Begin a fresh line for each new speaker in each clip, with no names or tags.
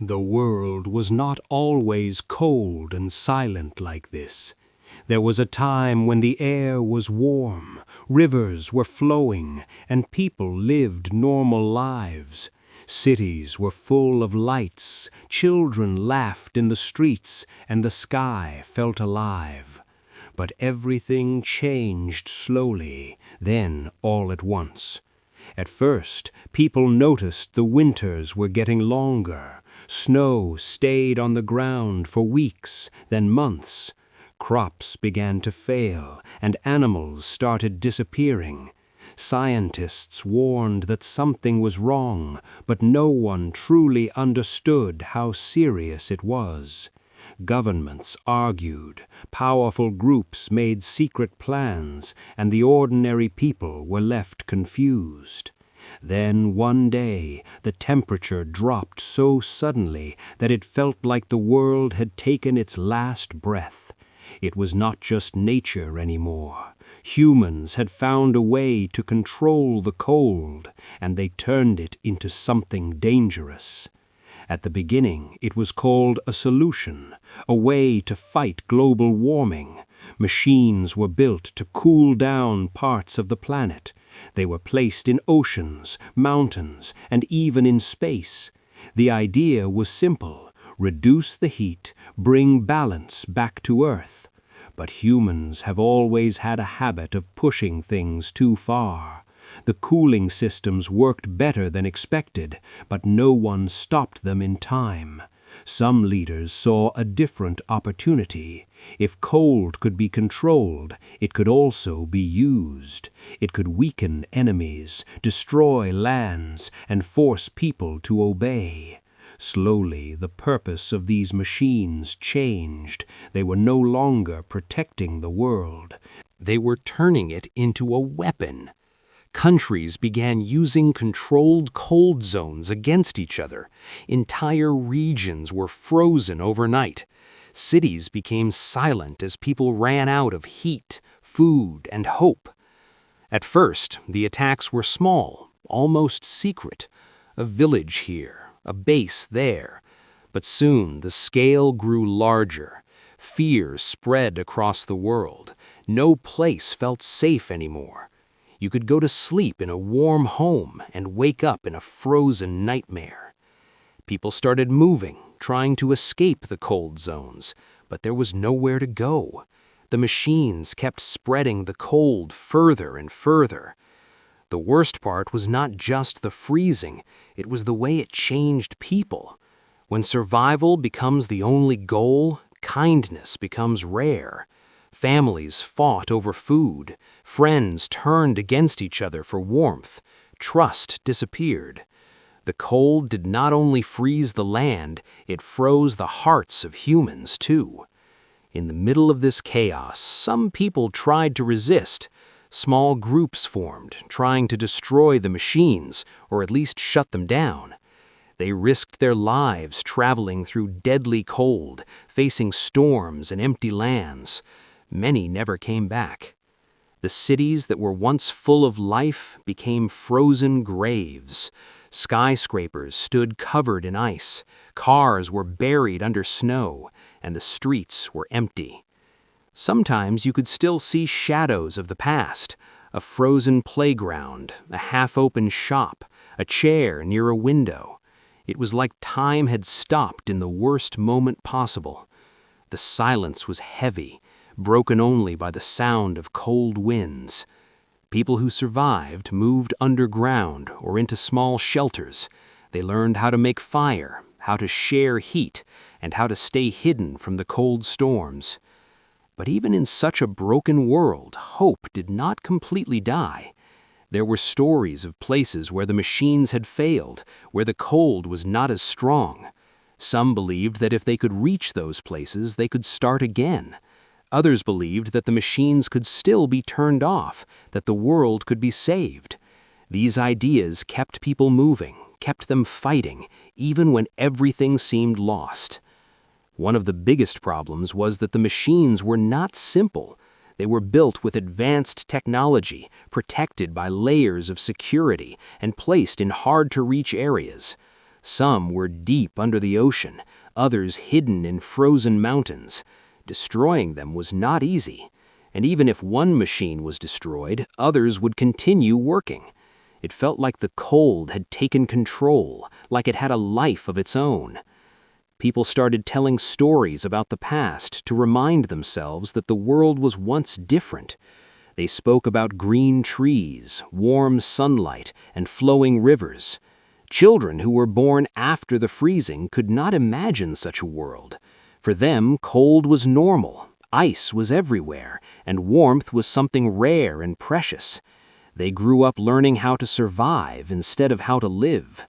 The world was not always cold and silent like this. There was a time when the air was warm, rivers were flowing, and people lived normal lives. Cities were full of lights, children laughed in the streets, and the sky felt alive. But everything changed slowly, then all at once. At first, people noticed the winters were getting longer. Snow stayed on the ground for weeks, then months. Crops began to fail, and animals started disappearing. Scientists warned that something was wrong, but no one truly understood how serious it was. Governments argued, powerful groups made secret plans, and the ordinary people were left confused. Then one day, the temperature dropped so suddenly that it felt like the world had taken its last breath. It was not just nature anymore. Humans had found a way to control the cold, and they turned it into something dangerous. At the beginning, it was called a solution, a way to fight global warming. Machines were built to cool down parts of the planet. They were placed in oceans, mountains, and even in space. The idea was simple: reduce the heat, bring balance back to Earth. But humans have always had a habit of pushing things too far. The cooling systems worked better than expected, but no one stopped them in time. Some leaders saw a different opportunity. If cold could be controlled, it could also be used. It could weaken enemies, destroy lands, and force people to obey. Slowly, the purpose of these machines changed. They were no longer protecting the world. They were turning it into a weapon. Countries began using controlled cold zones against each other. Entire regions were frozen overnight. Cities became silent as people ran out of heat, food, and hope. At first, the attacks were small, almost secret. A village here, a base there. But soon the scale grew larger. Fear spread across the world. No place felt safe anymore. You could go to sleep in a warm home and wake up in a frozen nightmare. People started moving, trying to escape the cold zones, but there was nowhere to go. The machines kept spreading the cold further and further. The worst part was not just the freezing, it was the way it changed people. When survival becomes the only goal, kindness becomes rare. Families fought over food. Friends turned against each other for warmth. Trust disappeared. The cold did not only freeze the land, it froze the hearts of humans too. In the middle of this chaos, some people tried to resist. Small groups formed, trying to destroy the machines, or at least shut them down. They risked their lives traveling through deadly cold, facing storms and empty lands. Many never came back. The cities that were once full of life became frozen graves. Skyscrapers stood covered in ice, cars were buried under snow, and the streets were empty. Sometimes you could still see shadows of the past: a frozen playground, a half-open shop, a chair near a window. It was like time had stopped in the worst moment possible. The silence was heavy, broken only by the sound of cold winds. People who survived moved underground or into small shelters. They learned how to make fire, how to share heat, and how to stay hidden from the cold storms. But even in such a broken world, hope did not completely die. There were stories of places where the machines had failed, where the cold was not as strong. Some believed that if they could reach those places, they could start again. Others believed that the machines could still be turned off, that the world could be saved. These ideas kept people moving, kept them fighting, even when everything seemed lost. One of the biggest problems was that the machines were not simple. They were built with advanced technology, protected by layers of security, and placed in hard-to-reach areas.
Some were deep under the ocean, others hidden in frozen mountains. Destroying them was not easy, and even if one machine was destroyed, others would continue working. It felt like the cold had taken control, like it had a life of its own. People started telling stories about the past to remind themselves that the world was once different. They spoke about green trees, warm sunlight, and flowing rivers. Children who were born after the freezing could not imagine such a world. For them, cold was normal, ice was everywhere, and warmth was something rare and precious. They grew up learning how to survive instead of how to live.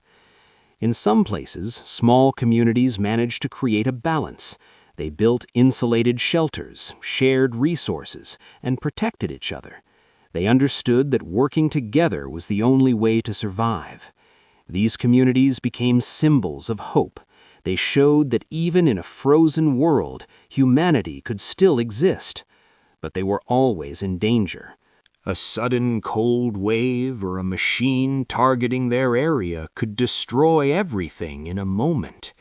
In some places, small communities managed to create a balance. They built insulated shelters, shared resources, and protected each other. They understood that working together was the only way to survive. These communities became symbols of hope. They showed that even in a frozen world, humanity could still exist. But they were always in danger. A sudden cold wave or a machine targeting their area could destroy everything in a moment.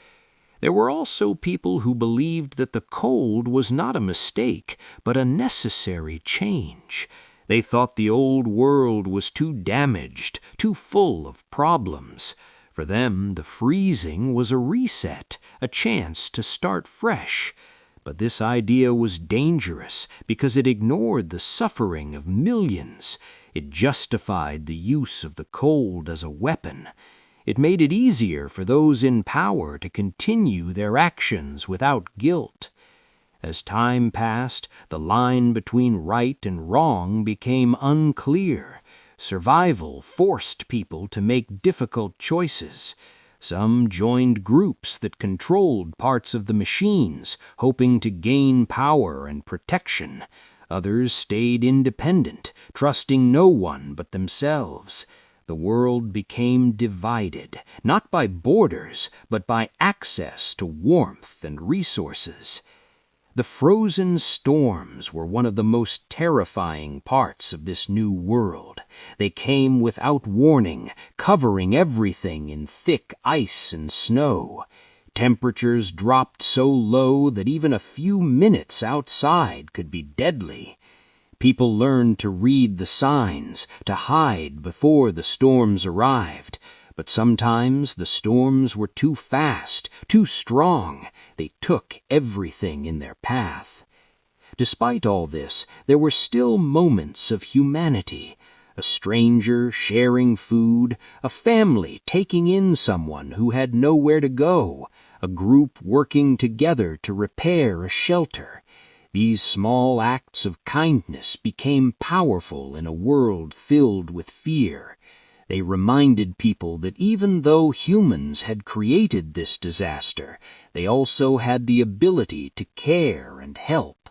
There were also people who believed that the cold was not a mistake, but a necessary change. They thought the old world was too damaged, too full of problems. For them, the freezing was a reset, a chance to start fresh. But this idea was dangerous because it ignored the suffering of millions. It justified the use of the cold as a weapon. It made it easier for those in power to continue their actions without guilt. As time passed, the line between right and wrong became unclear. Survival forced people to make difficult choices. Some joined groups that controlled parts of the machines, hoping to gain power and protection. Others stayed independent, trusting no one but themselves. The world became divided, not by borders, but by access to warmth and resources. The frozen storms were one of the most terrifying parts of this new world. They came without warning, covering everything in thick ice and snow. Temperatures dropped so low that even a few minutes outside could be deadly. People learned to read the signs, to hide before the storms arrived. But sometimes the storms were too fast, too strong. They took everything in their path. Despite all this, there were still moments of humanity. A stranger sharing food, a family taking in someone who had nowhere to go, a group working together to repair a shelter. These small acts of kindness became powerful in a world filled with fear. They reminded people that even though humans had created this disaster, they also had the ability to care and help.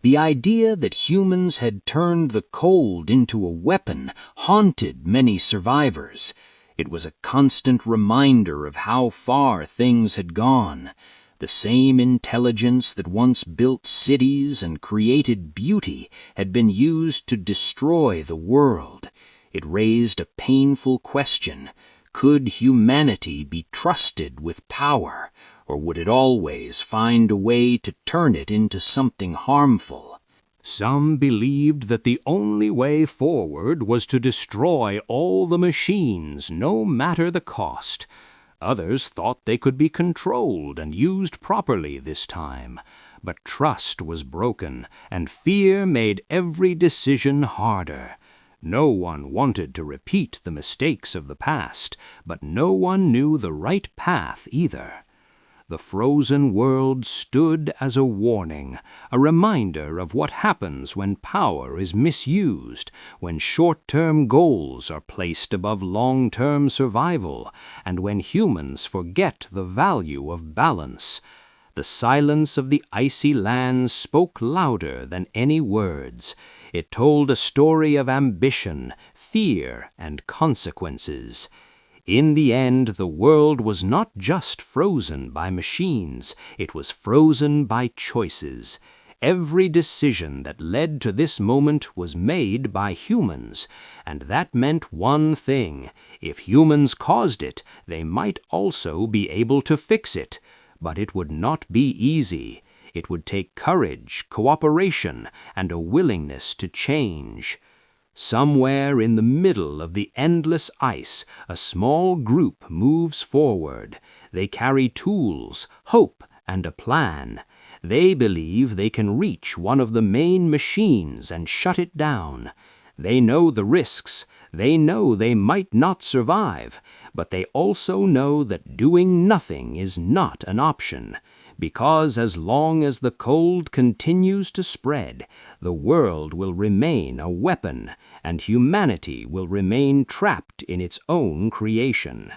The idea that humans had turned the cold into a weapon haunted many survivors. It was a constant reminder of how far things had gone. The same intelligence that once built cities and created beauty had been used to destroy the world. It raised a painful question. Could humanity be trusted with power, or would it always find a way to turn it into something harmful?
Some believed that the only way forward was to destroy all the machines, no matter the cost. Others thought they could be controlled and used properly this time. But trust was broken, and fear made every decision harder. No one wanted to repeat the mistakes of the past, but no one knew the right path either. The frozen world stood as a warning, a reminder of what happens when power is misused, when short-term goals are placed above long-term survival, and when humans forget the value of balance. The silence of the icy lands spoke louder than any words. It told a story of ambition, fear, and consequences. In the end, the world was not just frozen by machines, it was frozen by choices.
Every decision that led to this moment was made by humans, and that meant one thing: if humans caused it, they might also be able to fix it. But it would not be easy. It would take courage, cooperation, and a willingness to change. Somewhere in the middle of the endless ice, a small group moves forward. They carry tools, hope, and a plan. They believe they can reach one of the main machines and shut it down. They know the risks. They know they might not survive, but they also know that doing nothing is not an option, because as long as the cold continues to spread, the world will remain a weapon, and humanity will remain trapped in its own creation.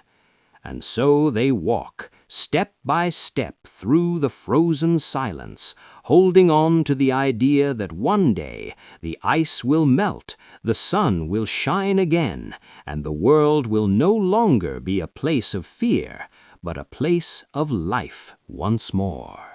And so they walk, step by step, through the frozen silence, holding on to the idea that one day the ice will melt, the sun will shine again, and the world will no longer be a place of fear, but a place of life once more.